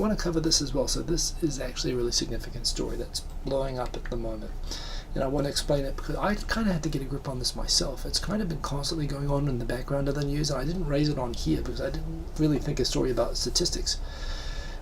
want to cover this as well. So this is actually a really significant story that's blowing up at the moment. And I want to explain it because I kind of had to get a grip on this myself. It's kind of been constantly going on in the background of the news, and I didn't raise it on here because I didn't really think a story about statistics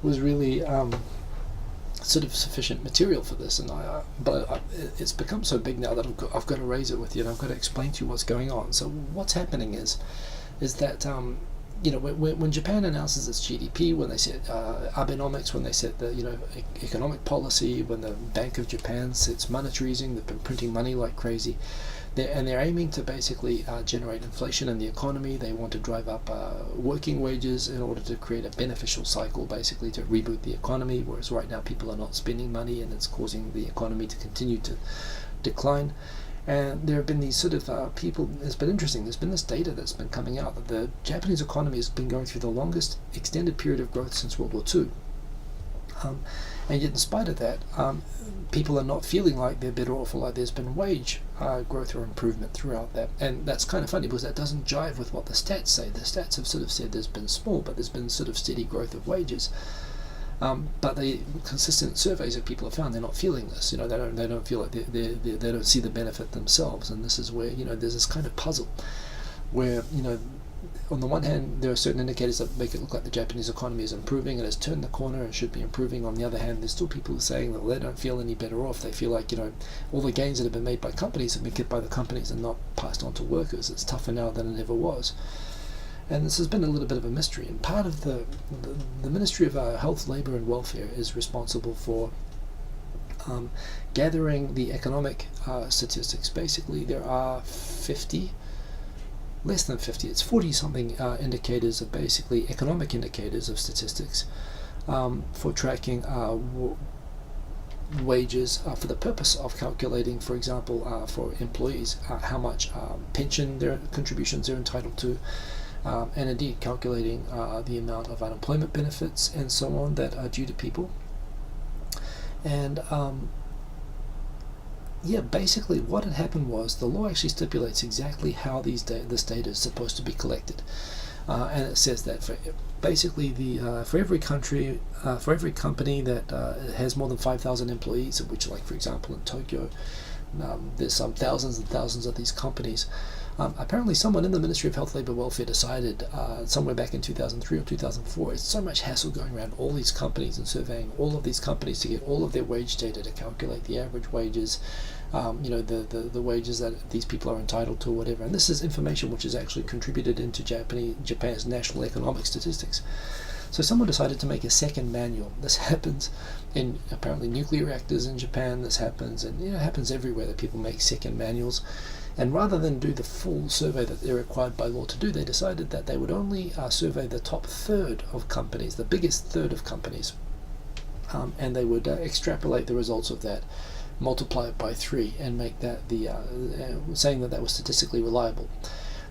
was really sort of sufficient material for this. And it's become so big now that I've got to raise it with you, and I've got to explain to you what's going on. So what's happening is that when Japan announces its GDP, when they set Abenomics, when they set the economic policy, when the Bank of Japan sets monetary easing, they've been printing money like crazy, they're aiming to basically generate inflation in the economy. They want to drive up working wages in order to create a beneficial cycle, basically to reboot the economy, whereas right now people are not spending money and it's causing the economy to continue to decline. And there have been these sort of people, it's been interesting, there's been this data that's been coming out that the Japanese economy has been going through the longest extended period of growth since World War II. And yet in spite of that, people are not feeling like they're better off, or like there's been wage growth or improvement throughout that. And that's kind of funny because that doesn't jive with what the stats say. The stats have sort of said there's been small, but there's been sort of steady growth of wages. But the consistent surveys that people have found, they're not feeling this. They don't feel like they don't see the benefit themselves. And this is where there's this kind of puzzle, where on the one hand there are certain indicators that make it look like the Japanese economy is improving and has turned the corner and should be improving. On the other hand, there's still people who are saying that they don't feel any better off. They feel like all the gains that have been made by companies have been kept by the companies and not passed on to workers. It's tougher now than it ever was. And this has been a little bit of a mystery. And part of the Ministry of Health, Labour and Welfare is responsible for gathering the economic statistics. Basically, there are less than 50, it's 40-something indicators of basically economic indicators of statistics for tracking wages for the purpose of calculating, for example, for employees, how much pension their contributions they're entitled to, and indeed calculating the amount of unemployment benefits and so on that are due to people. And basically what had happened was the law actually stipulates exactly how this data is supposed to be collected. And it says that for every country, for every company that has more than 5,000 employees, of which, like for example in Tokyo, there's some thousands and thousands of these companies. Apparently someone in the Ministry of Health, Labour and Welfare decided somewhere back in 2003 or 2004, it's so much hassle going around all these companies and surveying all of these companies to get all of their wage data to calculate the average wages, the wages that these people are entitled to or whatever. And this is information which is actually contributed into Japan's national economic statistics. So someone decided to make a second manual. This happens in apparently nuclear reactors in Japan. This happens, and it happens everywhere that people make second manuals. And rather than do the full survey that they're required by law to do, they decided that they would only survey the top third of companies, the biggest third of companies, and they would extrapolate the results of that, multiply it by 3, and make that saying that was statistically reliable.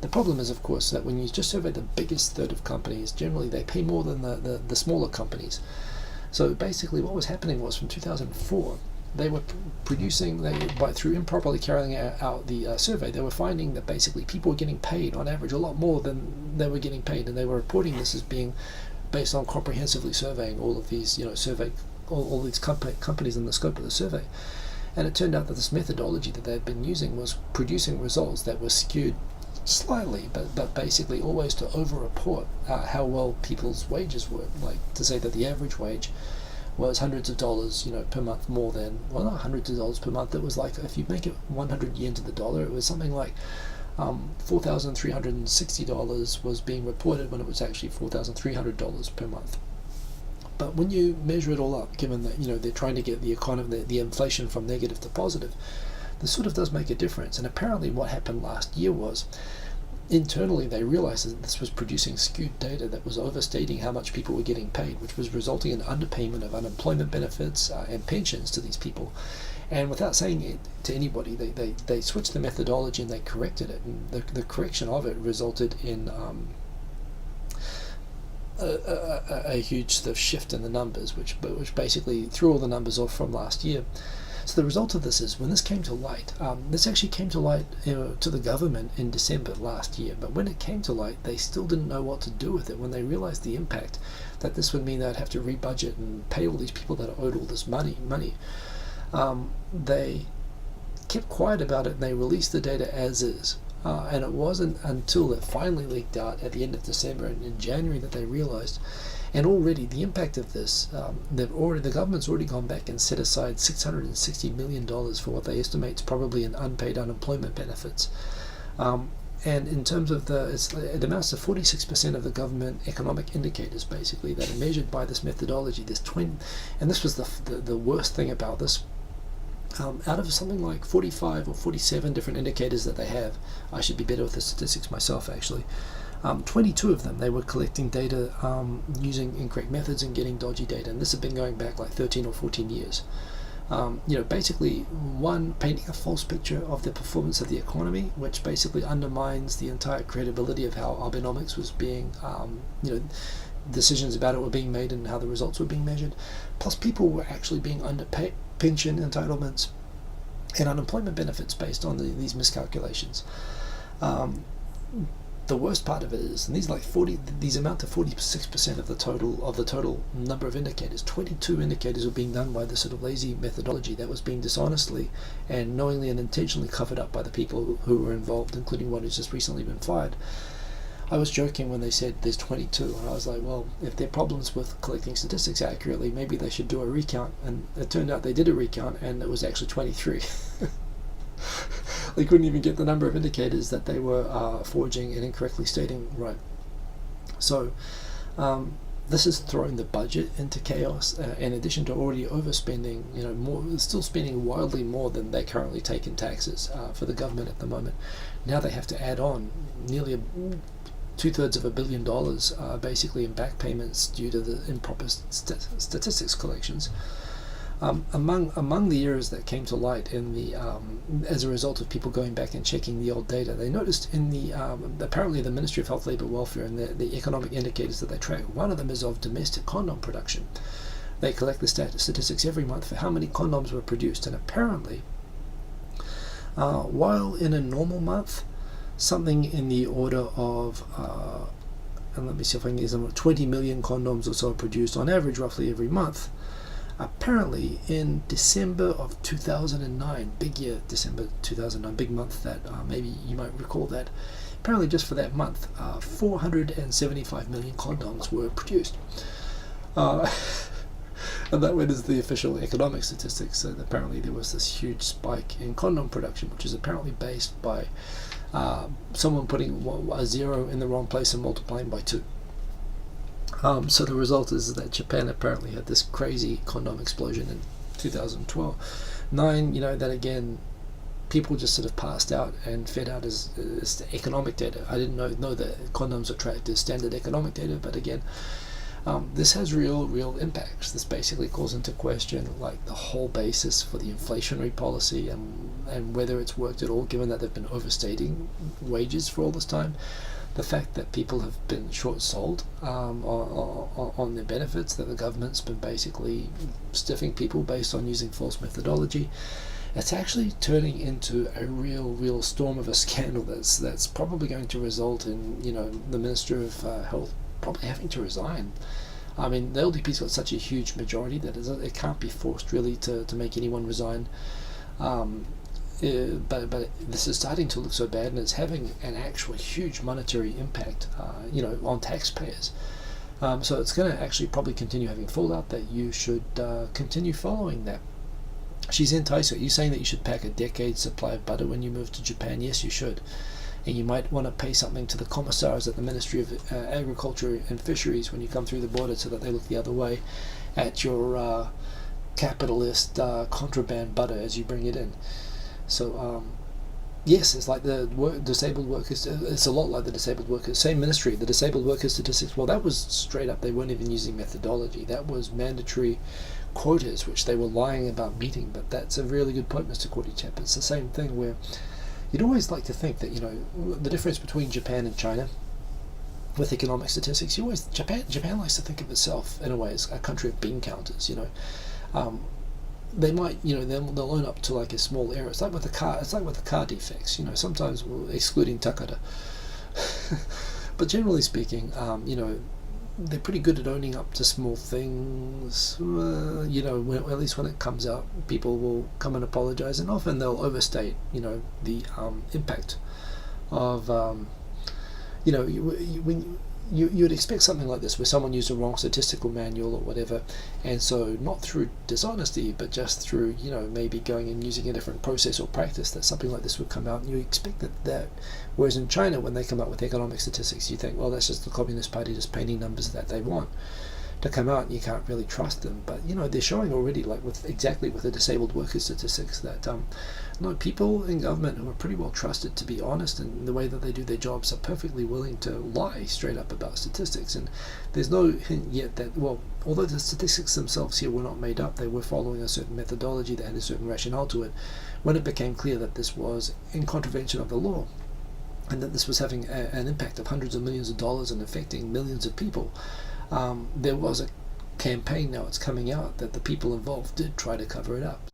The problem is, of course, that when you just survey the biggest third of companies, generally they pay more than the smaller companies. So basically what was happening was from 2004, they were producing, through improperly carrying out the survey, they were finding that basically people were getting paid on average a lot more than they were getting paid, and they were reporting this as being based on comprehensively surveying all of these, all these companies in the scope of the survey. And it turned out that this methodology that they had been using was producing results that were skewed slightly, but basically always to over-report how well people's wages were. Like to say that the average wage was hundreds of dollars, per month more than, well, not hundreds of dollars per month. It was like, if you make it 100 yen to the dollar, it was something like $4,360 was being reported when it was actually $4,300 per month. But when you measure it all up, given that they're trying to get the economy, the inflation from negative to positive, this sort of does make a difference. And apparently what happened last year was, internally they realized that this was producing skewed data that was overstating how much people were getting paid, which was resulting in underpayment of unemployment benefits and pensions to these people. And without saying it to anybody, they switched the methodology and they corrected it. And the correction of it resulted in a huge sort of shift in the numbers, which basically threw all the numbers off from last year. So the result of this is, when this came to light, this actually came to light to the government in December last year, but when it came to light, they still didn't know what to do with it. When they realized the impact that this would mean, they'd have to rebudget and pay all these people that are owed all this money, they kept quiet about it, and they released the data as is. And it wasn't until it finally leaked out at the end of December and in January that they realized. And already the impact of this, the government's already gone back and set aside $660 million for what they estimate is probably in unpaid unemployment benefits. And in terms of it amounts to 46% of the government economic indicators, basically, that are measured by this methodology. And this was the worst thing about this. Out of something like 45 or 47 different indicators that they have, I should be better with the statistics myself actually, 22 of them, they were collecting data using incorrect methods and getting dodgy data, and this had been going back like 13 or 14 years. Basically, one, painting a false picture of the performance of the economy, which basically undermines the entire credibility of how Abenomics was being, decisions about it were being made and how the results were being measured. Plus, people were actually being underpaid pension entitlements and unemployment benefits based on these miscalculations. The worst part of it is, and these amount to 46% of the total number of indicators. 22 indicators were being done by this sort of lazy methodology that was being dishonestly and knowingly and intentionally covered up by the people who were involved, including one who's just recently been fired. I was joking when they said there's 22, and I was like, well, if there are problems with collecting statistics accurately, maybe they should do a recount. And it turned out they did a recount, and it was actually 23. They couldn't even get the number of indicators that they were forging and incorrectly stating right. So this has thrown the budget into chaos, in addition to already overspending, still spending wildly more than they currently take in taxes for the government at the moment. Now they have to add on nearly $2/3 of $1 billion basically in back payments due to the improper statistics collections. Among the errors that came to light as a result of people going back and checking the old data, they noticed apparently the Ministry of Health, Labour, Welfare and the economic indicators that they track, one of them is of domestic condom production. They collect the statistics every month for how many condoms were produced, and apparently while in a normal month, something in the order of, and let me see if I can get some, 20 million condoms or so are produced on average roughly every month. Apparently in December of 2009, big year, December 2009, big month that maybe you might recall that, apparently just for that month, 475 million condoms were produced. And that went as the official economic statistics. So apparently there was this huge spike in condom production, which is apparently based by someone putting a zero in the wrong place and multiplying by 2. So the result is that Japan apparently had this crazy condom explosion in 2009. That again, people just sort of passed out and fed out as economic data. I didn't know that condoms are tracked as standard economic data, but again, this has real impacts. This basically calls into question the whole basis for the inflationary policy and whether it's worked at all, given that they've been overstating wages for all this time. The fact that people have been short-sold on their benefits, that the government's been basically stiffing people based on using false methodology. It's actually turning into a real storm of a scandal that's probably going to result in the Minister of Health probably having to resign. I mean, the LDP's got such a huge majority that it can't be forced really to make anyone resign. But this is starting to look so bad, and it's having an actual huge monetary impact, on taxpayers. So it's going to actually probably continue having fallout that you should continue following that. Shizen Taiso, you saying that you should pack a decade's supply of butter when you move to Japan? Yes, you should. And you might want to pay something to the commissars at the Ministry of Agriculture and Fisheries when you come through the border, so that they look the other way at your capitalist contraband butter as you bring it in. So yes, it's like the disabled workers. It's a lot like the disabled workers. Same ministry, the disabled workers statistics. Well, that was straight up. They weren't even using methodology. That was mandatory quotas, which they were lying about meeting. But that's a really good point, Mr. Kordychep. It's the same thing where you'd always like to think that the difference between Japan and China with economic statistics. Japan likes to think of itself in a way as a country of bean counters. they might, they'll own up to like a small error. It's like with the car defects. Sometimes excluding Takada, but generally speaking, they're pretty good at owning up to small things. At least when it comes out, people will come and apologize, and often they'll overstate, the impact of, when you'd expect something like this, where someone used a wrong statistical manual or whatever, and so not through dishonesty, but just through, maybe going and using a different process or practice, that something like this would come out, and you expect that. Whereas in China, when they come out with economic statistics, you think, well, that's just the Communist Party just painting numbers that they want to come out, and you can't really trust them. But they're showing already, like with the disabled workers statistics, that people in government who are pretty well trusted to be honest in the way that they do their jobs are perfectly willing to lie straight up about statistics. And there's no hint yet that, well, although the statistics themselves here were not made up, they were following a certain methodology that had a certain rationale to it. When it became clear that this was in contravention of the law, and that this was having an impact of hundreds of millions of dollars and affecting millions of people, there was a campaign, now it's coming out, that the people involved did try to cover it up.